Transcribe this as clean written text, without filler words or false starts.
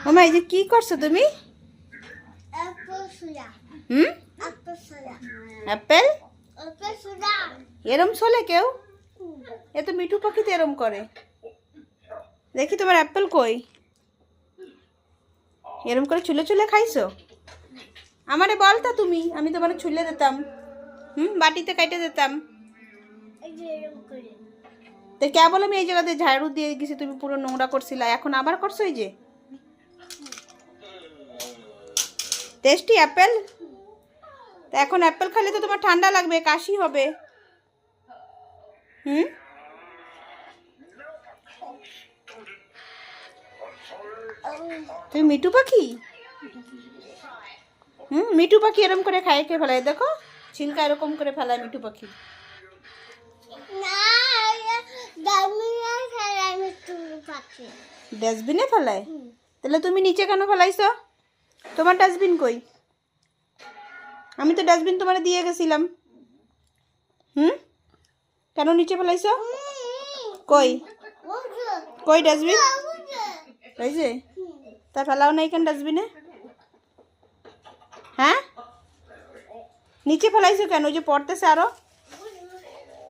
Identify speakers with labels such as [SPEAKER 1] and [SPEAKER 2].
[SPEAKER 1] মামা এই যে কি করছো তুমি? হুম, অ্যাপেল এরম চলে কেউ? এ তো মিঠু পাখি তো এরম করে। দেখি তোমার অ্যাপেল কই? এরম করে ছুলে ছুলে খাইছো? আমারে বলতা তুমি, আমি তোমার ছুলে দিতাম। বাটিতে কাটে দিতাম। তো কেবল আমি এই জায়গাতে ঝাড়ু দিয়ে গেছি, তুমি পুরো নোংরা করছিলা, এখন আবার করছো এই যে। Tasty Apple? তো এখন অ্যাপেল খেলে তো তোমার ঠান্ডা লাগবে, কাশি হবে। তুমি মিঠু পাখি? মিঠু পাখি এরকম করে খায় কে ফেলায়? দেখো ছিলকা এরকম করে ফেলায় মিঠু পাখি। ডাস্টবিনে ফেলায়? তাহলে তুমি নিচে কেন ফেলাইছো? তোমার ডাস্টবিন কই? আমি তো ডাস্টবিন তোমার দিয়ে গেছিলাম। কেন নিচে ফেলাইছো? কই কই ডাস্টবিন? এই যে, তা ফেলাও নাই কেন ডাস্টবিনে? হ্যাঁ, নিচে ফেলাইছো কেন? ওই যে পড়তেছে আরো।